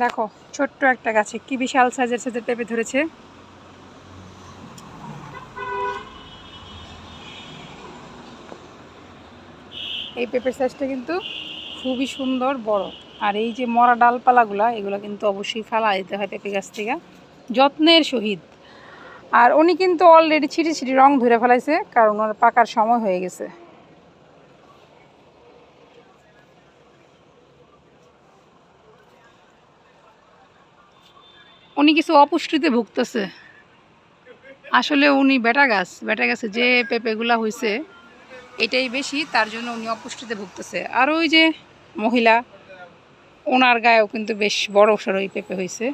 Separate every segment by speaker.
Speaker 1: দেখো ছোট্ট একটা গাছে কি বিশাল সাইজের পেঁপে ধরেছে। এই পেঁপের সাইজটা কিন্তু খুবই সুন্দর বড়। আর এই যে মরা ডালপালাগুলা এগুলো কিন্তু অবশ্যই ফেলা দিতে হয় পেঁপে গাছ থেকে যত্নের সহিত। আর উনি কিন্তু অলরেডি ছিটি ছিটি রং ধরে ফেলাইছে, কারণ ওনার পাকার সময় হয়ে গেছে। উনি কিছু অপুষ্টিতে ভুগতেছে। আসলে উনি বেটা গাছে যে পেঁপেগুলা হয়েছে এটাই বেশি, তার জন্য উনি অপুষ্টিতে ভুগতেছে। আর ওই যে মহিলা, ওনার গায়েও কিন্তু বেশ বড় সড়ো পেঁপে হয়েছে।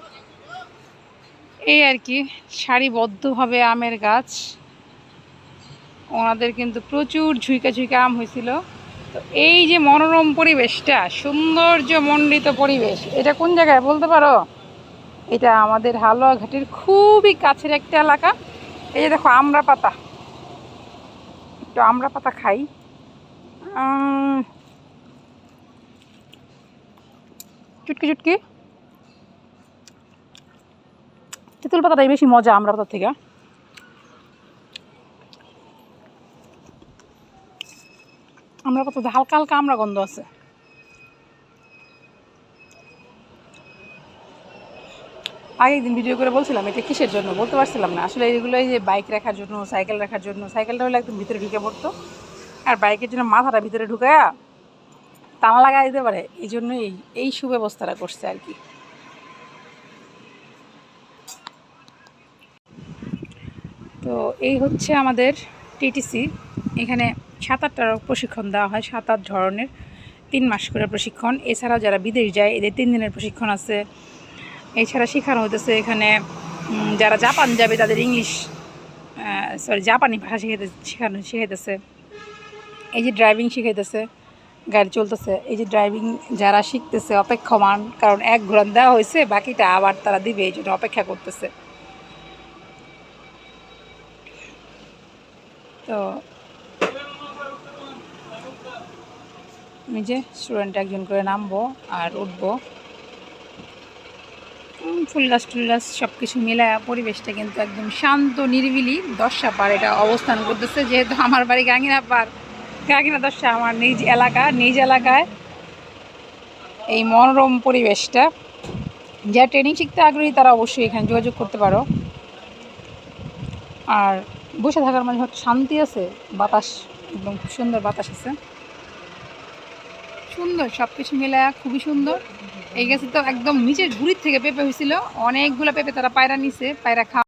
Speaker 1: এই আর কি, সারিবদ্ধভাবে আমের গাছ। ওনাদের কিন্তু প্রচুর ঝুইকা ঝুইকা আম হয়েছিল। তো এই যে মনোরম পরিবেশটা, সৌন্দর্য মণ্ডিত পরিবেশ, এটা কোন জায়গায় বলতে পারো? এটা আমাদের হালুয়াঘাটের খুবই কাছের একটা এলাকা। এই যে দেখো আমড়া পাতা, একটু আমড়া পাতা খাই। চুটকি চুটকি তেঁতুল পাতাটাই বেশি মজা আমড়া পাতার থেকে। আমড়া পাতাতে হালকা হালকা আমড়া গন্ধ আছে। আগের দিন ভিডিও করে বলছিলাম এটা কিসের জন্য, বলতে পারছিলাম না আসলে। এইগুলো এই যে বাইক রাখার জন্য, সাইকেল রাখার জন্য। সাইকেলটা হলে একদম ভিতরে ঢুকে পড়তো, আর বাইকের জন্য মাথাটা ভিতরে ঢুকায়া টানা লাগাই দিতে পারে। এই জন্যই এই সুব্যবস্থাটা করছে আর কি। তো এই হচ্ছে আমাদের টিটিসি। এখানে 7-8টার প্রশিক্ষণ দেওয়া হয়, 7-8 ধরনের, 3 মাস করে প্রশিক্ষণ। এছাড়াও যারা বিদেশ যায় এদের 3 দিনের প্রশিক্ষণ আছে। এছাড়া শেখানো হতেছে এখানে যারা জাপান যাবে তাদের জাপানি ভাষা শিখাইতেছে। এই যে ড্রাইভিং শিখাইতেছে, গাড়ি চলতেছে। এই যে ড্রাইভিং যারা শিখতেছে অপেক্ষমান, কারণ 1 ঘোরান দেওয়া হয়েছে, বাকিটা আবার তারা দিবে, এই জন্য অপেক্ষা করতেছে। তো আমি যে স্টুডেন্ট একজন করে নামবো আর উঠবো। ফুল গাছ সব কিছু মিলায় পরিবেশটা কিন্তু একদম শান্ত নিরিবিলি। 10সা পার এটা অবস্থান করতেছে, যেহেতু আমার বাড়ি গাঙ্গিনা পার, গাঙ্গিনা 10সা আমার নিজ এলাকায়। এই মনোরম পরিবেশটা, যারা ট্রেনিং শিখতে আগ্রহী তারা অবশ্যই এখানে যোগাযোগ করতে পারো। আর বসে থাকার মাঝে হয়তো শান্তি আছে, বাতাস একদম খুব সুন্দর বাতাস আছে, সুন্দর সব কিছু মিলায় খুবই সুন্দর। এই গাছে তো একদম নিচের গুড়ির থেকে পেঁপে হয়েছিল, অনেকগুলো পেঁপে তারা পায়রা নিছে, পায়রা খাওয়া